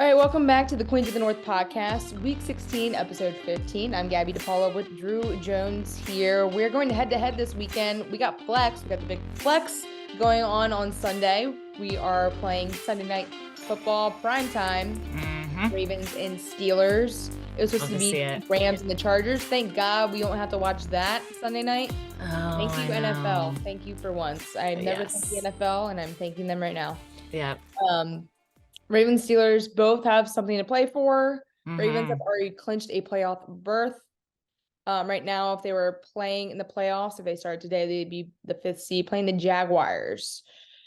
All right, welcome back to the Queens of the North podcast, week 16, episode 15. I'm Gabby DePaula with Drew Jones here. We're going head to head this weekend. We got Flex. We got the big Flex going on Sunday. We are playing Sunday night football primetime. Ravens and Steelers. It was supposed to be Rams and the Chargers. Thank God we don't have to watch that Sunday night. Thank you, NFL. Thank you for once. I never thanked the NFL, and I'm thanking them right now. Yeah. Ravens, Steelers both have something to play for. Ravens have already clinched a playoff berth. Right now, if they were playing in the playoffs, if they started today, they'd be the 5th seed playing the Jaguars.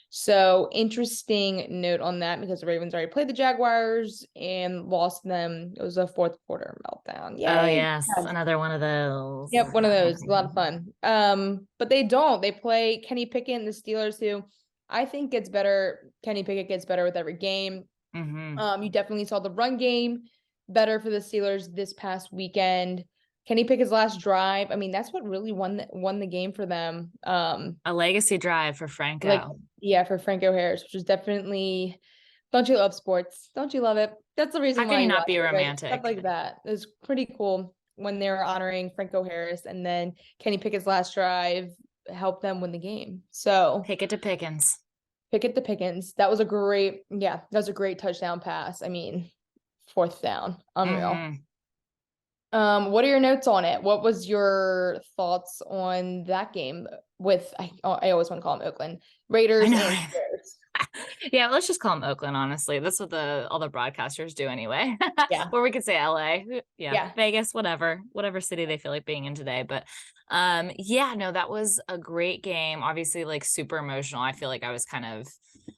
So interesting note on that because the Ravens already played the Jaguars and lost them. It was a fourth quarter meltdown. Yay. Oh yes, another one of those. Yep, one of those. A lot of fun. But they don't. They play Kenny Pickett and the Steelers, who I think gets better. Kenny Pickett gets better with every game. You definitely saw the run game better for the Steelers this past weekend. Kenny Pickett's last drive, I mean, that's what really won the game for them. A legacy drive for Franco. For Franco Harris, which is definitely. Don't you love sports? Don't you love it? That's the reason why. How can you not be romantic? Stuff like that. It was pretty cool when they were honoring Franco Harris, and then Kenny Pickett's last drive helped them win the game. So Pickett to Pickens. Pickett to Pickens. That was a great touchdown pass. I mean, 4th down. Unreal. What are your notes on it? What was your thoughts on that game with, I always want to call them Oakland Raiders and Bears? Yeah, let's just call them Oakland, honestly. That's what all the broadcasters do anyway. Yeah. Or we could say LA. Yeah. Vegas, whatever city they feel like being in today. But that was a great game. Obviously, like super emotional. I feel like I was kind of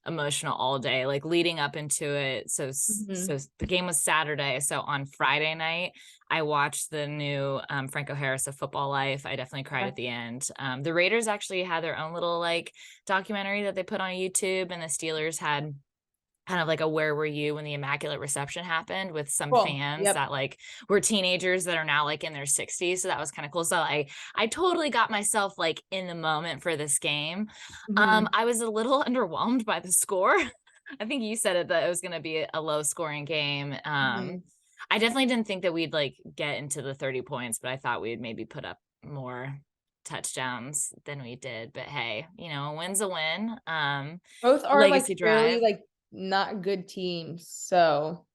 emotional all day, like leading up into it. So the game was Saturday. So on Friday night, I watched the new Franco Harris of Football Life. I definitely cried at the end. The Raiders actually had their own little like documentary that they put on YouTube, and the Steelers had kind of like a where were you when the Immaculate Reception happened with some fans that like were teenagers that are now like in their 60s. So that was kind of cool. So I totally got myself like in the moment for this game. I was a little underwhelmed by the score. I think you said it, that it was going to be a low scoring game. I definitely didn't think that we'd like get into the 30 points, but I thought we'd maybe put up more touchdowns than we did. But hey, a win's a win. Both are legacy drive. Really not good teams. So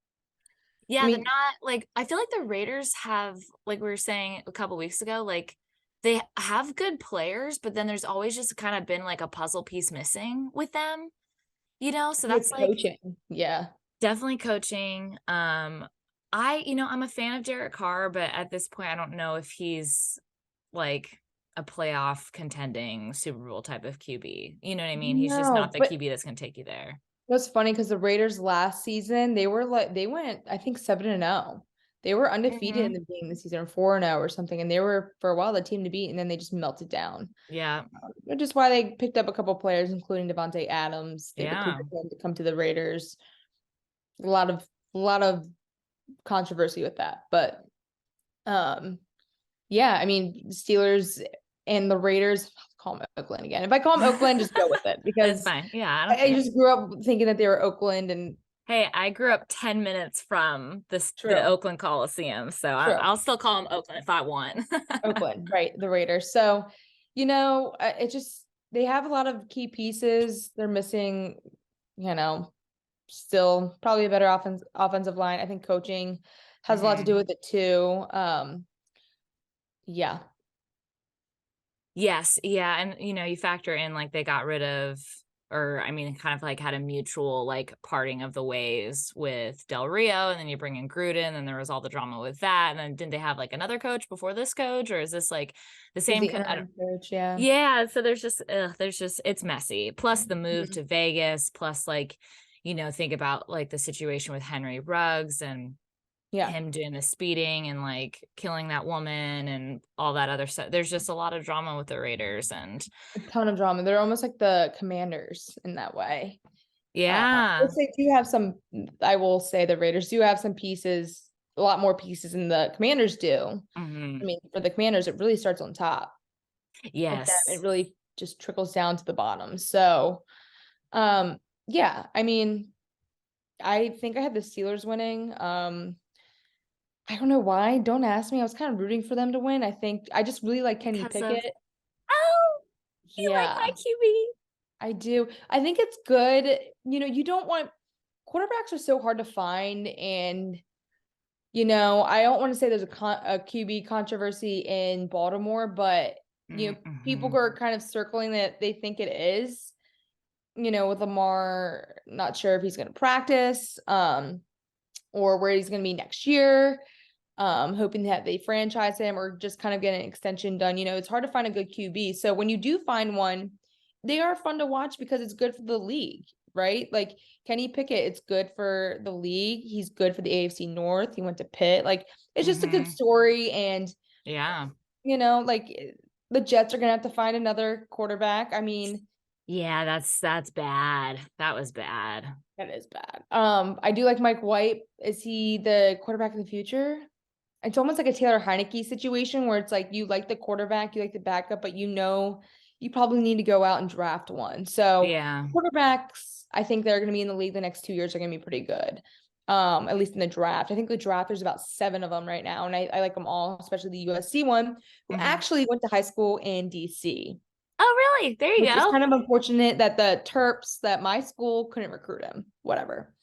yeah, they're not like, I feel like the Raiders have, like we were saying a couple weeks ago, like they have good players, but then there's always just kind of been like a puzzle piece missing with them, so that's like coaching. Yeah, definitely coaching. I'm a fan of Derek Carr, but at this point I don't know if he's like a playoff contending Super Bowl type of QB. You know what I mean? He's just not the QB that's going to take you there. It was funny because the Raiders last season, they went, I think 7-0. They were undefeated in the beginning of the season, 4-0 or something. And they were for a while the team to beat, and then they just melted down. Yeah. Which is why they picked up a couple players, including Devontae Adams. They to come to the Raiders. A lot of controversy with that. But I mean, Steelers and the Raiders, call them Oakland again. If I call them Oakland, just go with it because it's fine. Yeah, I just grew up thinking that they were Oakland, and hey, I grew up 10 minutes from the Oakland Coliseum, so I'll still call them Oakland if I want. Oakland, right? The Raiders. So, it just, they have a lot of key pieces. They're missing, still probably a better offensive line. I think coaching has a lot to do with it too. Yeah. Yes. Yeah. And, you factor in like they got rid of, or I mean, kind of like had a mutual like parting of the ways with Del Rio, and then you bring in Gruden, and there was all the drama with that. And then didn't they have like another coach before this coach, or is this like the same coach? Yeah. Yeah. So there's just it's messy. Plus the move to Vegas, plus like, think about like the situation with Henry Ruggs and him doing the speeding and like killing that woman and all that other stuff. There's just a lot of drama with the Raiders, and a ton of drama. They're almost like the Commanders in that way. Yeah. I will say the Raiders do have some pieces, a lot more pieces than the Commanders do. I mean, for the Commanders, it really starts on top. Yes. It really just trickles down to the bottom. So, I mean, I think I had the Steelers winning. I don't know why. Don't ask me. I was kind of rooting for them to win. I think I just really like Kenny because of Pickett. you like my Yeah, QB. I do. I think it's good. You don't want quarterbacks are so hard to find, and I don't want to say there's a QB controversy in Baltimore, but people Mm-hmm. are kind of circling that they think it is. With Lamar, not sure if he's going to practice, or where he's going to be next year. Hoping that they franchise him or just kind of get an extension done. It's hard to find a good QB. So when you do find one, they are fun to watch because it's good for the league, right? Like Kenny Pickett, it's good for the league. He's good for the AFC North. He went to Pitt. Like it's just a good story. And yeah, like the Jets are gonna have to find another quarterback. I mean, yeah, that's bad. That was bad. that is bad. I do like Mike White. Is he the quarterback of the future? It's almost like a Taylor Heineke situation where it's like you like the quarterback, you like the backup, but you probably need to go out and draft one. So Yeah. quarterbacks, I think they're going to be in the league the next 2 years are going to be pretty good. At least in the draft. I think the draft, there's about 7 of them right now. And I like them all, especially the USC one, who actually went to high school in DC. Oh, really? There you Which is go. kind of unfortunate that the Terps, that my school couldn't recruit him. Whatever.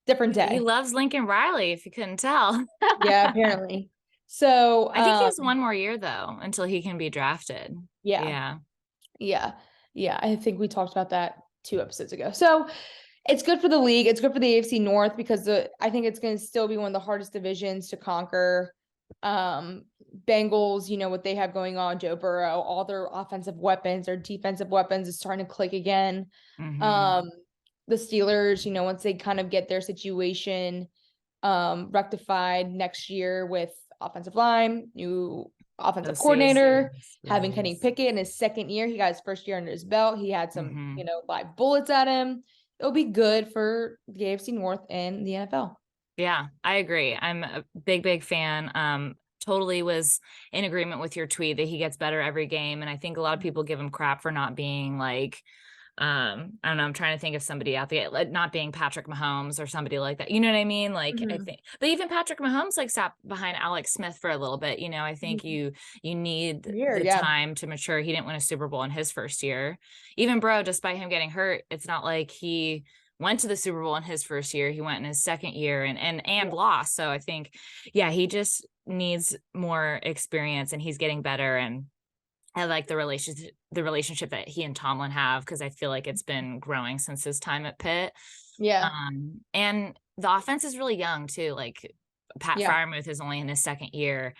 Different He day. loves Lincoln Riley, if you couldn't tell. Yeah, apparently. So, I think he has one more year though until he can be drafted. yeah. Yeah. Yeah. Yeah. I think we talked about that 2 episodes ago. So it's good for the league. It's good for the AFC North because I think it's going to still be one of the hardest divisions to conquer. Bengals, what they have going on, Joe Burrow, all their offensive weapons, their defensive weapons is starting to click again. The Steelers, once they kind of get their situation rectified next year with offensive line, new offensive coordinator, having Kenny Pickett in his second year. He got his first year under his belt. He had some, live bullets at him. It'll be good for the AFC North and the NFL. Yeah, I agree. I'm a big fan. Totally was in agreement with your tweet that he gets better every game. And I think a lot of people give him crap for not being like, I don't know, I'm trying to think of somebody out there, like not being Patrick Mahomes or somebody like that. You know what I mean? Like I think, but even Patrick Mahomes like sat behind Alex Smith for a little bit. I think you need the time to mature. He didn't win a Super Bowl in his first year. Even Bro, despite him getting hurt, it's not like he went to the Super Bowl in his first year. He went in his second year and lost. So I think, yeah, he just needs more experience and he's getting better. And I like the relationship that he and Tomlin have because I feel like it's been growing since his time at Pitt. Yeah. And the offense is really young too. Like Pat Freiermuth is only in his second year.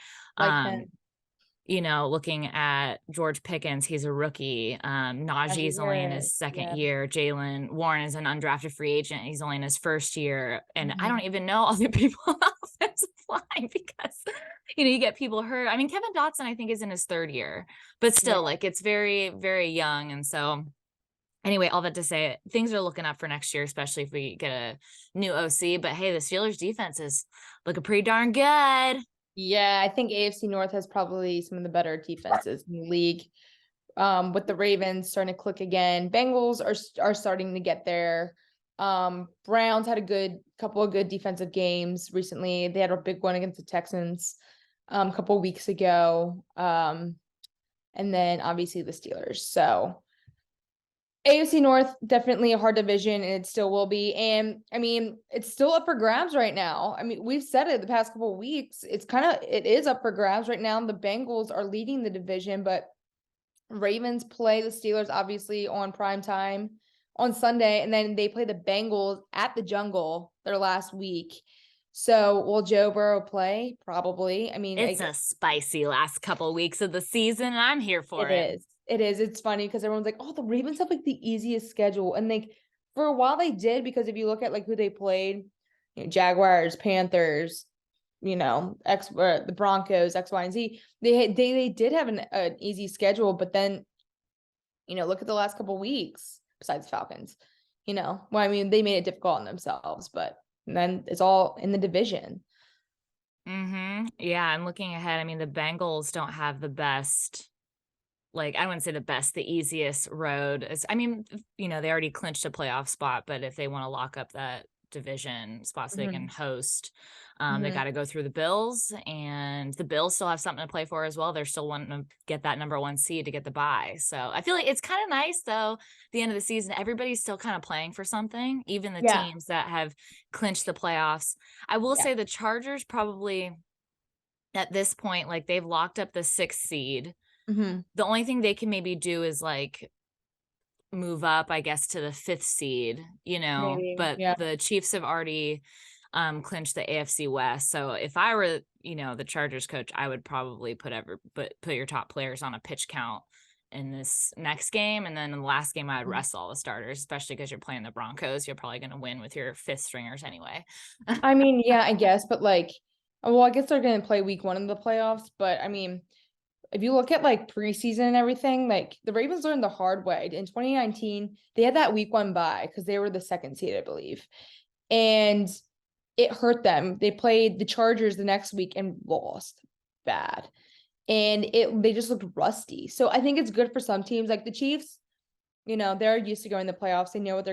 Looking at George Pickens, he's a rookie. Najee's only in his second year. Jaylen Warren is an undrafted free agent. He's only in his first year. And I don't even know all the people on the offensive line because, you get people hurt. I mean, Kevin Dotson, I think, is in his third year, but still, like, it's very, very young. And so, anyway, all that to say, things are looking up for next year, especially if we get a new OC. But hey, the Steelers defense is looking pretty darn good. Yeah, I think AFC North has probably some of the better defenses in the league. With the Ravens starting to click again. Bengals are starting to get there. Browns had a couple of good defensive games recently. They had a big one against the Texans a couple of weeks ago. And then obviously the Steelers. So AFC North, definitely a hard division, and it still will be. And I mean, it's still up for grabs right now. I mean, we've said it the past couple of weeks. It is up for grabs right now. The Bengals are leading the division, but Ravens play the Steelers obviously on prime time on Sunday, and then they play the Bengals at the Jungle their last week. So will Joe Burrow play? Probably. I mean, it's a spicy last couple of weeks of the season, and I'm here for it. It is. It's funny because everyone's like, "Oh, the Ravens have like the easiest schedule," and for a while they did because if you look at like who they played, Jaguars, Panthers, the Broncos, X, Y, and Z. They did have an easy schedule, but then, look at the last couple of weeks besides Falcons. Well, I mean, they made it difficult on themselves, but then it's all in the division. Yeah, I'm looking ahead. I mean, the Bengals don't have the best. Like, I wouldn't say the best, the easiest road. They already clinched a playoff spot, but if they want to lock up that division spot so they can host. They got to go through the Bills, and the Bills still have something to play for as well. They're still wanting to get that number 1 seed to get the bye. So I feel like it's kind of nice though. The end of the season, everybody's still kind of playing for something, even the teams that have clinched the playoffs. I will say the Chargers probably at this point, like they've locked up the 6th seed. The only thing they can maybe do is like move up, I guess, to the 5th seed, you know, maybe, but the Chiefs have already clinched the AFC West. So if I were, you know, the Chargers coach, I would probably put your top players on a pitch count in this next game. And then in the last game, I'd rest all the starters, especially because you're playing the Broncos. You're probably going to win with your 5th stringers anyway. I mean, yeah, I guess, but like, well, I guess they're going to play week 1 in the playoffs, but I mean, if you look at like preseason and everything, like the Ravens learned the hard way. In 2019, they had that week 1 bye because they were the 2nd seed, I believe. And it hurt them. They played the Chargers the next week and lost bad. And they just looked rusty. So I think it's good for some teams like the Chiefs. You know, they're used to going to the playoffs. They know what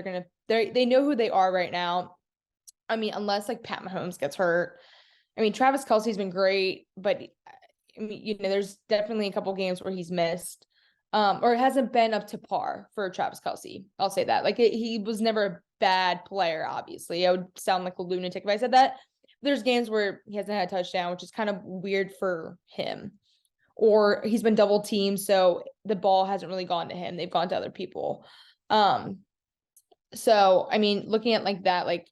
they know who they are right now. I mean, unless like Pat Mahomes gets hurt. I mean, Travis Kelce's been great, but I mean, you know, there's definitely a couple games where he's missed, or it hasn't been up to par for Travis Kelce. I'll say that. Like he was never a bad player. Obviously, I would sound like a lunatic if I said that. There's games where he hasn't had a touchdown, which is kind of weird for him, or he's been double teamed, so the ball hasn't really gone to him. They've gone to other people. So I mean, looking at like that, like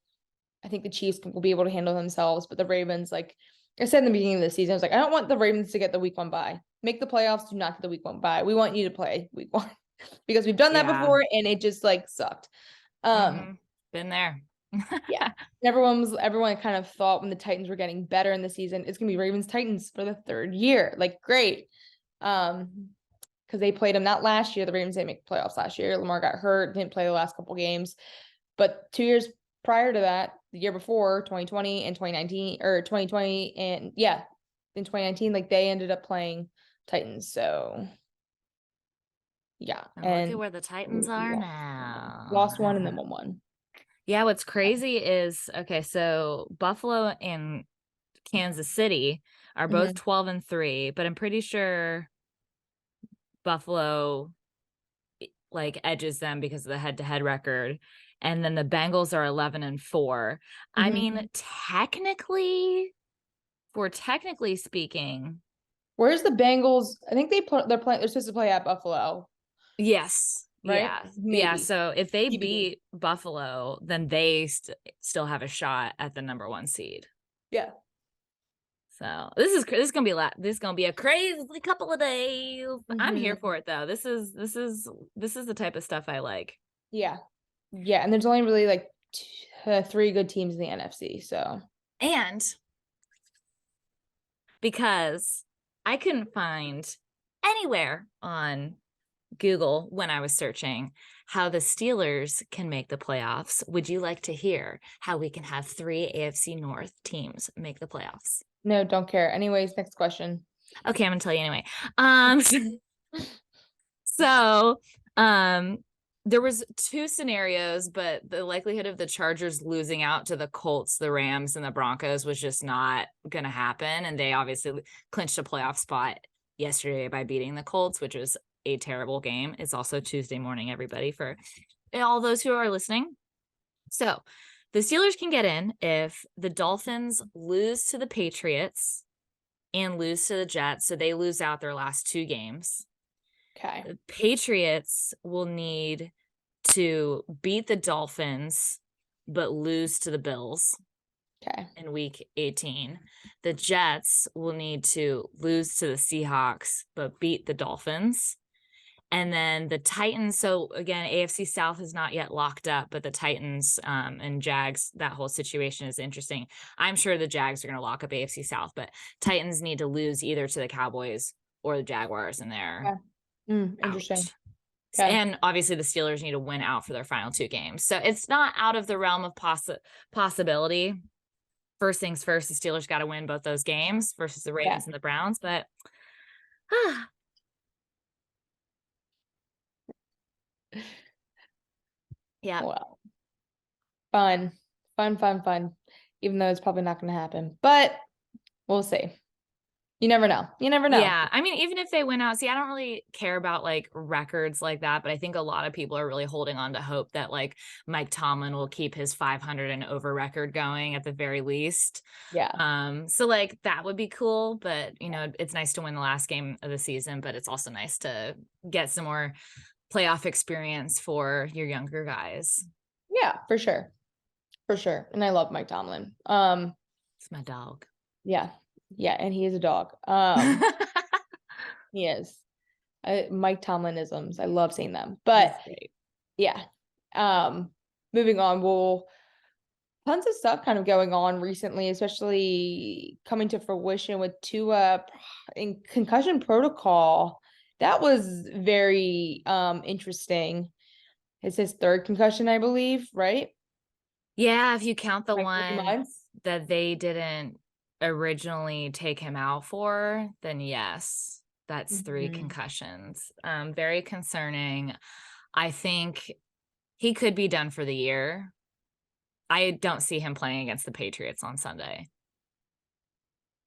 I think the Chiefs will be able to handle themselves, but the Ravens, like I said in the beginning of the season, I was like, I don't want the Ravens to get the week 1 bye. Make the playoffs, do not get the week 1 bye. We want you to play week 1 because we've done that before and it just like sucked. Been there. Yeah. Everyone kind of thought when the Titans were getting better in the season, it's gonna be Ravens Titans for the 3rd year. Like great. Because they played them not last year. The Ravens didn't make the playoffs last year. Lamar got hurt, didn't play the last couple games. But 2 years prior to that, the year before, 2020 and 2019, or 2020 and in 2019, like they ended up playing Titans. So yeah. And look at where the Titans are now. Lost 1 and then won 1. Yeah, what's crazy is, okay, so Buffalo and Kansas City are both 12-3, but I'm pretty sure Buffalo like edges them because of the head-to-head record. And then the Bengals are 11-4. I mean, technically speaking, where's the Bengals? I think they're supposed to play at Buffalo. Yes. Right? Yeah. Maybe. Yeah. So if they beat Buffalo, then they still have a shot at the number 1 seed. Yeah. So this is gonna be a crazy couple of days. I'm here for it though. This is the type of stuff I like. Yeah. Yeah. And there's only really like 3 good teams in the NFC. So, and because I couldn't find anywhere on Google when I was searching how the Steelers can make the playoffs, would you like to hear how we can have 3 AFC North teams make the playoffs? No, don't care. Anyways, next question. Okay, I'm gonna tell you anyway. So there was 2 scenarios, but the likelihood of the Chargers losing out to the Colts, the Rams, and the Broncos was just not gonna happen. And they obviously clinched a playoff spot yesterday by beating the Colts, which was a terrible game. It's also Tuesday morning, everybody, for all those who are listening. So the Steelers can get in if the Dolphins lose to the Patriots and lose to the Jets. So they lose out their last 2 games. Okay. The Patriots will need to beat the Dolphins, but lose to the Bills. Okay. In week 18. The Jets will need to lose to the Seahawks, but beat the Dolphins. And then the Titans, so again, AFC South is not yet locked up, but the Titans and Jags, that whole situation is interesting. I'm sure the Jags are going to lock up AFC South, but Titans need to lose either to the Cowboys or the Jaguars, and they're interesting. Okay. And obviously the Steelers need to win out for their final 2 games. So it's not out of the realm of possibility. First things first, the Steelers got to win both those games versus the Ravens and the Browns, but yeah. Well, fun. Fun. Even though it's probably not going to happen, but we'll see. You never know. Yeah. I mean, even if they win out, see, I don't really care about like records like that, but I think a lot of people are really holding on to hope that like Mike Tomlin will keep his 500 and over record going at the very least. Yeah. So like that would be cool, but it's nice to win the last game of the season, but it's also nice to get some more playoff experience for your younger guys. Yeah, for sure. And I love Mike Tomlin. It's my dog. Yeah. And he is a dog. He is. Mike Tomlinisms. I love seeing them. But yeah. Moving on, tons of stuff kind of going on recently, especially coming to fruition with Tua in concussion protocol. That was very interesting. It's his third concussion, I believe, right? Yeah, if you count the Like one that they didn't originally take him out for, then yes, that's 3 concussions. Very concerning. I think he could be done for the year. I don't see him playing against the Patriots on Sunday.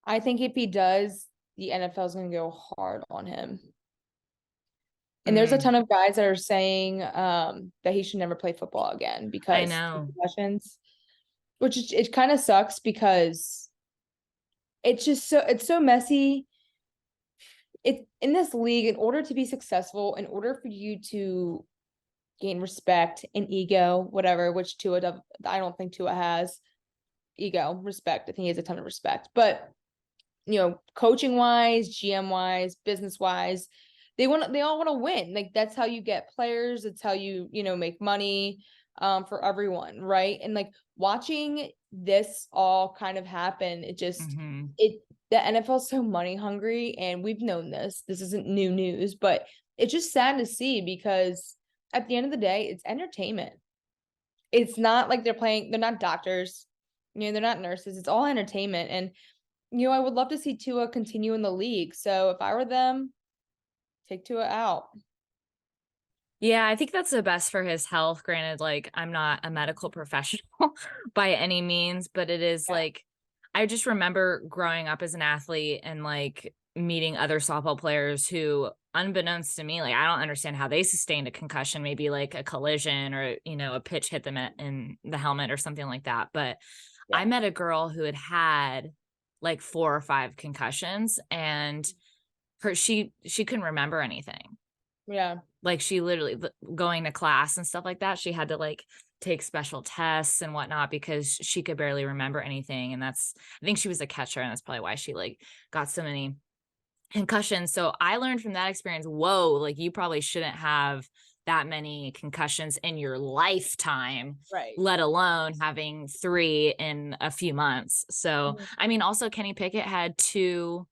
I think if he does, the NFL is going to go hard on him. And there's a ton of guys that are saying that he should never play football again because I know concussions, which it kind of sucks because it's so messy. It's in this league, in order to be successful, in order for you to gain respect and ego, whatever, which I don't think Tua has ego, respect. I think he has a ton of respect, but coaching wise, GM wise, business wise, they all want to win. Like that's how you get players. It's how you make money for everyone, right? And like watching this all kind of happen, it just the NFL is so money hungry, and we've known this. This isn't new news, but it's just sad to see because at the end of the day, it's entertainment. It's not like they're not doctors, they're not nurses. It's all entertainment. And I would love to see Tua continue in the league. So if I were them, take Tua out. Yeah, I think that's the best for his health. Granted, like I'm not a medical professional by any means, but it is like I just remember growing up as an athlete and like meeting other softball players who, unbeknownst to me, like I don't understand how they sustained a concussion, maybe like a collision or a pitch hit them in the helmet or something like that. But I met a girl who had like 4 or 5 concussions, and she couldn't remember anything. Yeah. Like she literally going to class and stuff like that, she had to like take special tests and whatnot because she could barely remember anything. And I think she was a catcher, and that's probably why she like got so many concussions. So I learned from that experience, whoa, like you probably shouldn't have that many concussions in your lifetime, right? Let alone having 3 in a few months. So, I mean, also Kenny Pickett had 2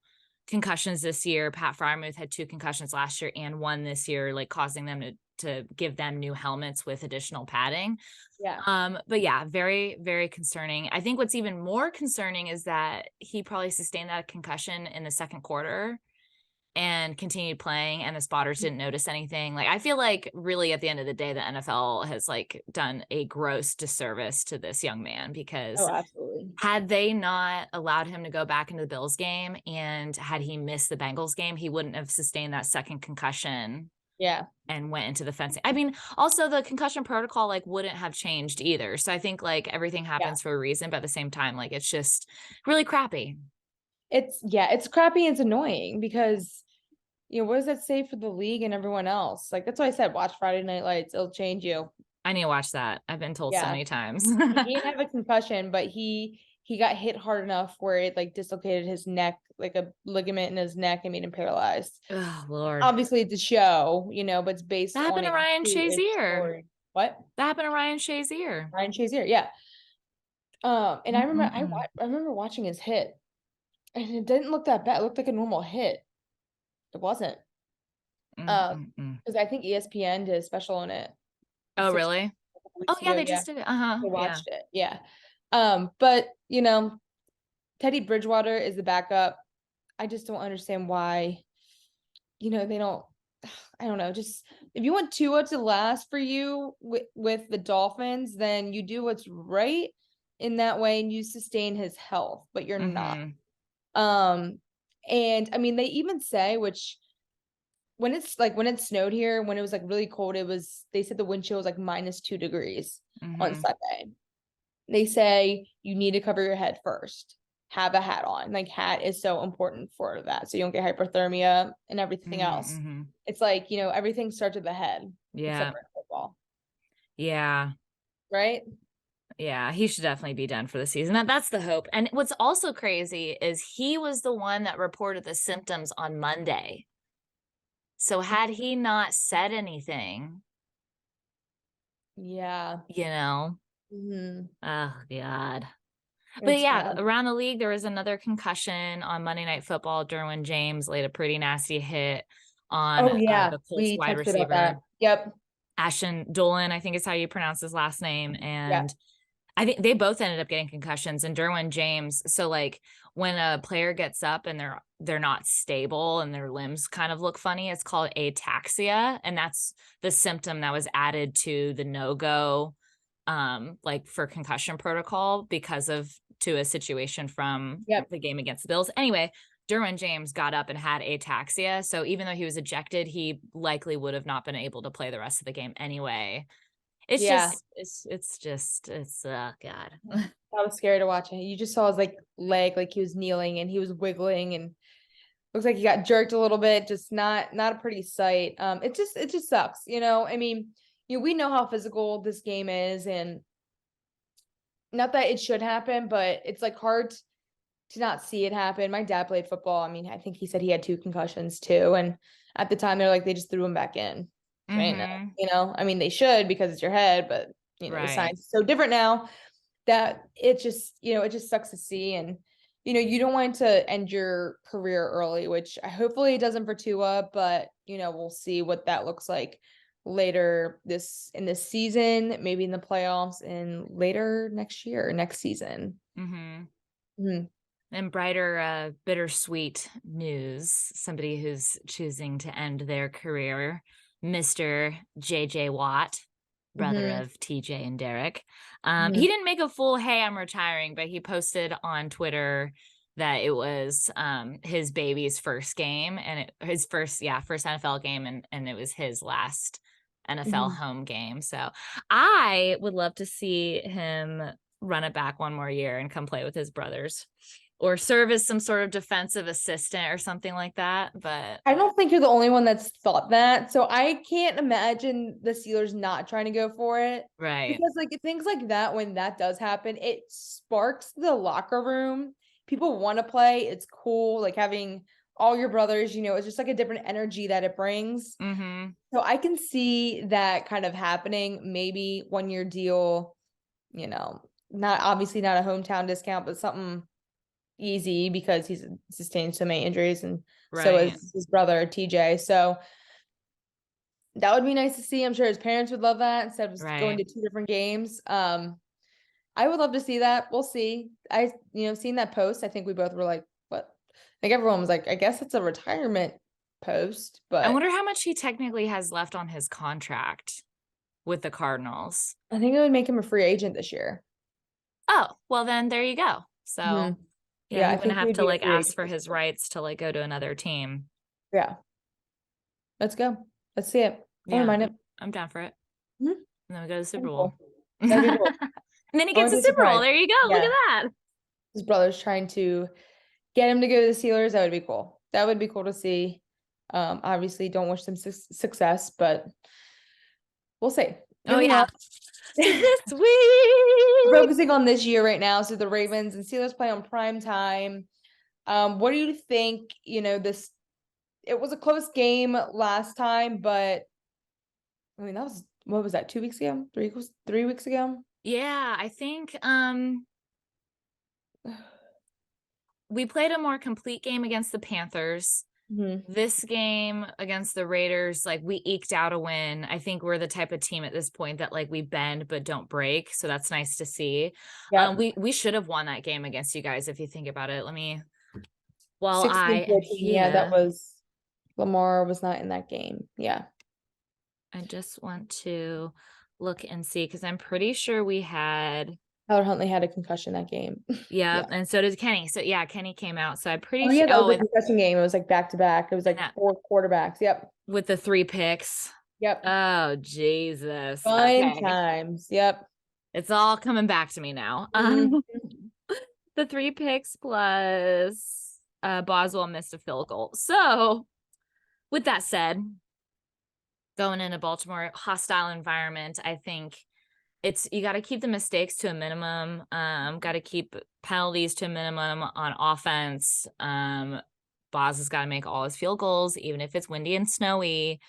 concussions this year. Pat Freiermuth had 2 concussions last year and 1 this year, like causing them to give them new helmets with additional padding. Yeah. But yeah, very, very concerning. I think what's even more concerning is that he probably sustained that concussion in the second quarter and continued playing, and the spotters didn't notice anything. Like, I feel like really at the end of the day, the NFL has like done a gross disservice to this young man, because absolutely. Had they not allowed him to go back into the Bills game, and had he missed the Bengals game, he wouldn't have sustained that second concussion. Yeah. And went into the fencing. I mean, also the concussion protocol like wouldn't have changed either. So I think like everything happens for a reason, but at the same time, like it's just really crappy. It's crappy and it's annoying because what does that say for the league and everyone else? Like that's why I said watch Friday Night Lights. It'll change you. I need to watch that. I've been told so many times. He didn't have a concussion, but he got hit hard enough where it like dislocated his neck, like a ligament in his neck, and made him paralyzed. Oh Lord. Obviously it's a show, but it's based that happened on to Ryan Shazier. What? That happened to Ryan Shazier. Yeah. And I remember watching his hit, and it didn't look that bad. It looked like a normal hit. It wasn't. Because I think ESPN did a special on it. Oh, really? Oh, yeah, they just did it. I watched it. Yeah. But Teddy Bridgewater is the backup. I just don't understand why, they don't. I don't know. Just if you want Tua to last for you with the Dolphins, then you do what's right. in that way and you sustain his health, but you're not. And I mean, they even say, which when it snowed here, when it was like really cold, they said the wind chill was like -2 degrees on Sunday. They say you need to cover your head first. Have a hat on. Like, hat is so important for that. So you don't get hypothermia and everything else. It's like, everything starts with the head. Yeah. Except for football. Yeah. Right? Yeah, he should definitely be done for the season. That's the hope. And what's also crazy is he was the one that reported the symptoms on Monday. So had he not said anything, yeah, oh God. But yeah, around the league, there was another concussion on Monday Night Football. Derwin James laid a pretty nasty hit on the Colts wide receiver. Yep. Ashton Dolan, I think is how you pronounce his last name. And I think they both ended up getting concussions, and Derwin James. So like when a player gets up and they're not stable and their limbs kind of look funny, it's called ataxia. And that's the symptom that was added to the no-go like for concussion protocol to a situation from the game against the Bills. Anyway, Derwin James got up and had ataxia. So even though he was ejected, he likely would have not been able to play the rest of the game anyway. It's God. That was scary to watch. You just saw his like leg, like he was kneeling and he was wiggling and looks like he got jerked a little bit. Just not a pretty sight. It just sucks. I mean, we know how physical this game is, and not that it should happen, but it's like hard to not see it happen. My dad played football. I mean, I think he said he had 2 concussions too, and at the time they're like they just threw him back in. Right? I mean, they should because it's your head, but the science is so different now that it just sucks to see. And you don't want to end your career early, which hopefully it doesn't for Tua, but we'll see what that looks like later in this season, maybe in the playoffs, and later next season. And brighter, bittersweet news, somebody who's choosing to end their career, Mr. JJ Watt, brother of TJ and Derek. He didn't make a full, hey, I'm retiring, but he posted on Twitter that it was his baby's first game, and his first NFL game, and it was his last NFL home game. So I would love to see him run it back one more year and come play with his brothers, or serve as some sort of defensive assistant or something like that. But I don't think you're the only one that's thought that. So I can't imagine the Steelers not trying to go for it. Right. Because like things like that, when that does happen, it sparks the locker room. People want to play. It's cool. Like having all your brothers, it's just like a different energy that it brings. So I can see that kind of happening. Maybe 1-year deal, not obviously not a hometown discount, but something easy because he's sustained so many injuries, and so is his brother TJ. So that would be nice to see. I'm sure his parents would love that instead of going to 2 different games. I would love to see that. We'll see. I seen that post. I think we both were like, what? Like everyone was like, I guess it's a retirement post, but I wonder how much he technically has left on his contract with the Cardinals. I think it would make him a free agent this year. Oh, well then there you go. So yeah, he's gonna have to like ask for his rights to like go to another team. Yeah. Let's go. Let's see it. I don't mind it. I'm down for it. And then we go to the Super Bowl. Cool. That'd be cool. And then he gets the Super Bowl. There you go. Look at that. His brother's trying to get him to go to the Steelers. That would be cool. That would be cool to see. Obviously don't wish them success, but we'll see. This week, focusing on this year right now. So the Ravens and Steelers play on prime time. What do you think? It was a close game last time, but I mean, what was that? 2 weeks ago? 3 weeks ago? Yeah, I think we played a more complete game against the Panthers. This game against the Raiders, like we eked out a win. I think we're the type of team at this point that like we bend but don't break. So that's nice to see. We should have won that game against you guys if you think about it. That was Lamar was not in that game. Yeah. I just want to look and see because I'm pretty sure we had Howard Huntley had a concussion that game. Yeah, and so did Kenny. So yeah, Kenny came out. So I'm pretty yeah, sure. that was a concussion game. It was like back to back. It was like 4 quarterbacks. Yep. With the 3 picks. Yep. Oh, Jesus. Fun Okay. times. Yep. It's all coming back to me now. The 3 picks plus Boswell missed a field goal. So with that said, going into Baltimore, hostile environment, I think you got to keep the mistakes to a minimum. Got to keep penalties to a minimum on offense. Boz has got to make all his field goals, even if it's windy and snowy.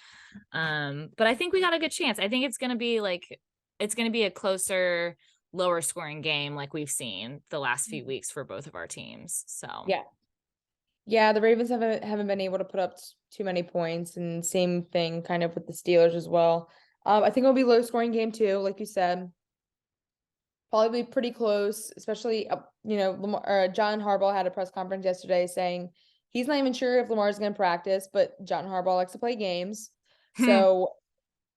But I think we got a good chance. I think it's going to be a closer, lower scoring game like we've seen the last few weeks for both of our teams. So yeah, the Ravens haven't been able to put up too many points, and same thing kind of with the Steelers as well. I think it'll be low scoring game too, like you said. Probably pretty close, especially John Harbaugh had a press conference yesterday saying he's not even sure if Lamar's going to practice, but John Harbaugh likes to play games. So,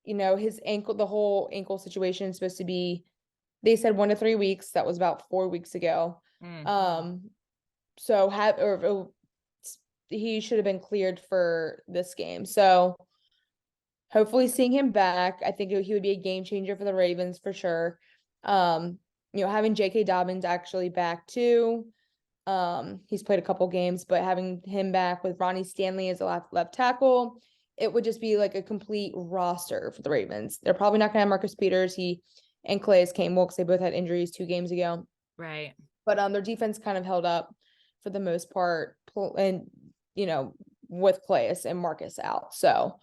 his ankle, the whole ankle situation is supposed to be, they said 1 to 3 weeks. That was about 4 weeks ago. So he should have been cleared for this game. So hopefully seeing him back, I think he would be a game changer for the Ravens for sure. Having J.K. Dobbins actually back too. He's played a couple games, but having him back with Ronnie Stanley as a left tackle, it would just be like a complete roster for the Ravens. They're probably not going to have Marcus Peters. He and Calais Campbell, because they both had injuries 2 games ago. Right. But their defense kind of held up for the most part, and with Calais and Marcus out. So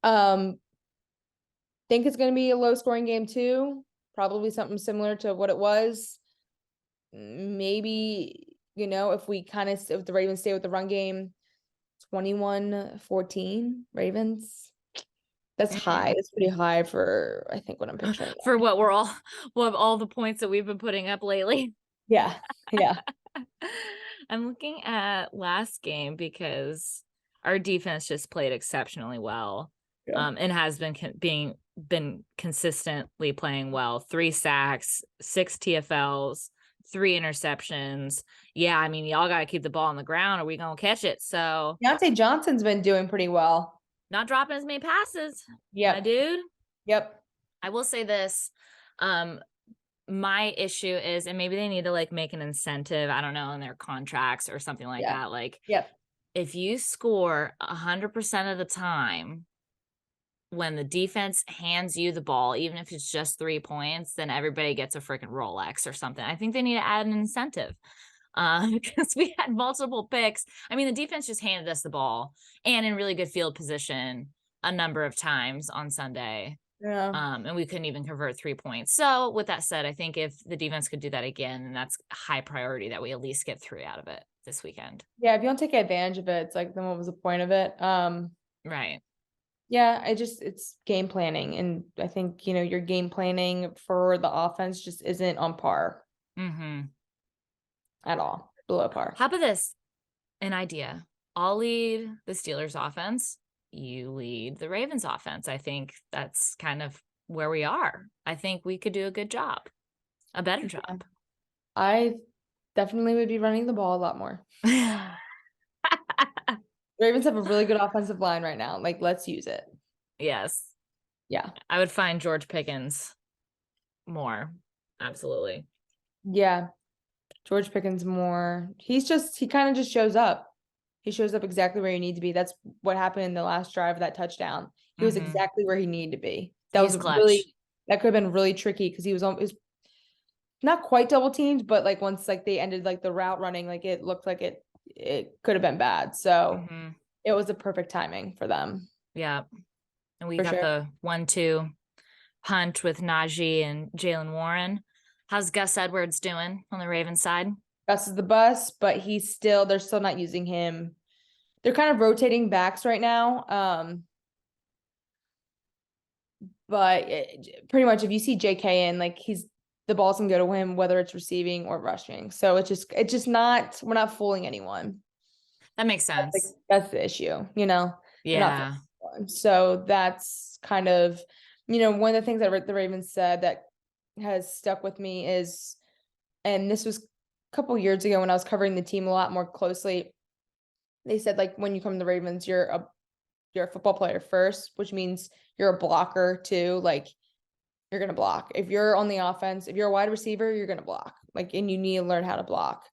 think it's going to be a low scoring game too. Probably something similar to what it was. Maybe, if the Ravens stay with the run game, 21-14 Ravens. That's high. It's pretty high for, I think, what I'm picturing. For what all the points that we've been putting up lately. Yeah. Yeah. I'm looking at last game because our defense just played exceptionally well. Yeah. And has been consistently playing well. 3 sacks, 6 TFLs, 3 interceptions. Yeah, I mean, y'all got to keep the ball on the ground or we going to catch it. So Deontay Johnson's been doing pretty well. Not dropping as many passes. Yeah, my dude. Yep. I will say this. My issue is, and maybe they need to make an incentive, I don't know, in their contracts or something like that. If you score 100% of the time when the defense hands you the ball, even if it's just 3 points, then everybody gets a freaking Rolex or something. I think they need to add an incentive. Because we had multiple picks. I mean, the defense just handed us the ball and in really good field position a number of times on Sunday. Yeah. And we couldn't even convert 3 points. So with that said, I think if the defense could do that again, then that's high priority that we at least get 3 out of it this weekend. Yeah, if you don't take advantage of it, it's like, then what was the point of it? Right. Yeah, it's game planning. And I think, your game planning for the offense just isn't on par. At all. Below par. How about this? An idea. I'll lead the Steelers offense. You lead the Ravens offense. I think that's kind of where we are. I think we could do a good job. A better job. I definitely would be running the ball a lot more. Ravens have a really good offensive line right now. Let's use it. Yes. Yeah. I would find George Pickens more. Absolutely. Yeah. George Pickens more. He kind of just shows up. He shows up exactly where you need to be. That's what happened in the last drive of that touchdown. He was exactly where he needed to be. That was clutch. That could have been really tricky because it was not quite double teamed, but once they ended the route running, it looked like it could have been bad. So it was a perfect timing for them. Yeah. And we got the 1-2 punch with Najee and Jalen Warren. How's Gus Edwards doing on the Ravens side? Gus is the bus, but they're still not using him. They're kind of rotating backs right now. But pretty much if you see JK in, the ball's gonna go to him, whether it's receiving or rushing. So it's just not, we're not fooling anyone. That makes sense. That's the issue, Yeah. So that's kind of, one of the things that the Ravens said that has stuck with me is and this was a couple years ago when I was covering the team a lot more closely. They said, like, when you come to the Ravens, you're a football player first, which means you're a blocker too. Like, you're going to block. If you're on the offense, if you're a wide receiver, you're going to block. Like, and you need to learn how to block.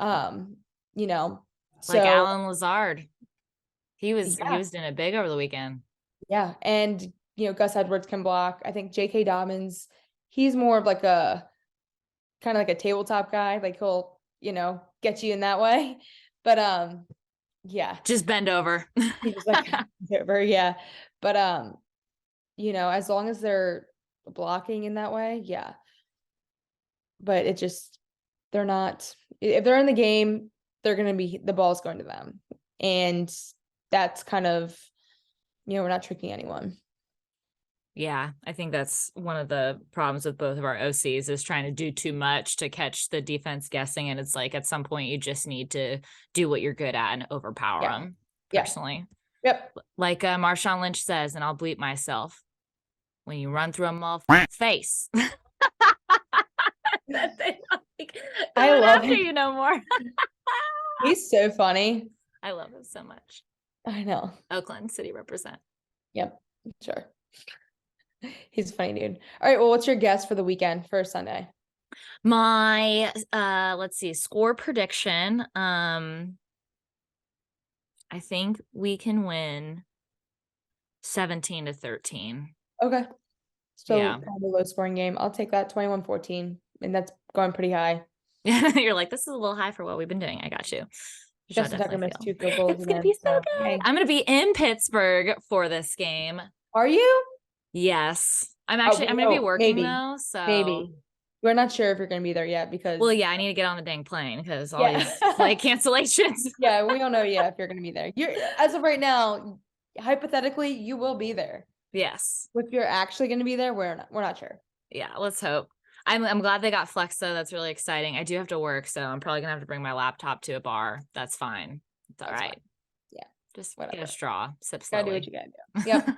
You know, like Alan Lazard. He was doing it big over the weekend. Yeah. And, you know, Gus Edwards can block. I think J.K. Dobbins, he's more of like a kind of like a tabletop guy. Like, he'll, you know, get you in that way. But yeah. Just bend over. He just like over, yeah. But you know, as long as they're blocking in that way, yeah. But it just, they're not, if they're in the game, they're gonna be, the ball's going to them. And that's kind of, you know, we're not tricking anyone. Yeah, I think that's one of the problems with both of our OCs is trying to do too much to catch the defense guessing. And it's like, at some point you just need to do what you're good at and overpower them personally. Yep. Like Marshawn Lynch says, and I'll bleep myself, when you run through a face. That they I love him. You know more. He's so funny. I love him so much. I know. Oakland City represent. Yep, sure. He's a funny dude. All right, well, what's your guess for the weekend for Sunday? My let's see, score prediction. I think we can win 17-13. Okay. So yeah. Kind of a low scoring game. I'll take that 21-14. And that's going pretty high. You're like, this is a little high for what we've been doing. I got you. Justin Tucker missed 2 field goals. It's gonna be so good. Hey. I'm gonna be in Pittsburgh for this game. Are you? Yes. I'm gonna be working though. So maybe. We're not sure if you're gonna be there yet because I need to get on the dang plane because all these flight cancellations. Yeah, we don't know yet if you're gonna be there. You're, as of right now, hypothetically, you will be there. Yes. If you're actually gonna be there, we're not sure. Yeah, let's hope. I'm glad they got Flex though. That's really exciting. I do have to work, so I'm probably gonna have to bring my laptop to a bar. That's fine. It's all right. Fine. Yeah. Just get a straw. Sip Gotta slowly. do what you gotta do. Yep.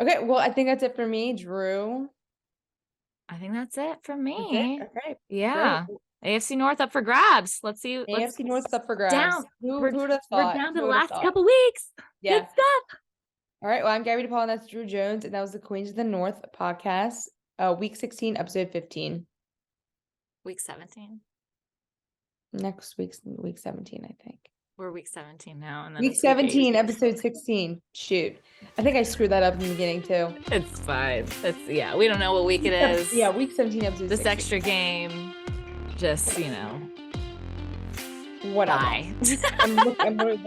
Okay, well, I think that's it for me, Drew. I think that's it from me. Okay. Yeah. Great. AFC North up for grabs. Let's see. AFC North up for grabs. Who would have thought? We're down to the last couple weeks. Yeah. Good stuff. All right. Well, I'm Gabby DePaul, and that's Drew Jones, and that was the Queens of the North podcast, week 16, episode 15. Week 17. Next week's week 17, I think. We're week 17 now. And then week 17, episode 16. Shoot. I think I screwed that up in the beginning too. It's fine. We don't know what week it is. Yeah, week 17, episode 16. This extra game, just, whatever. Bye. I'm looking at it.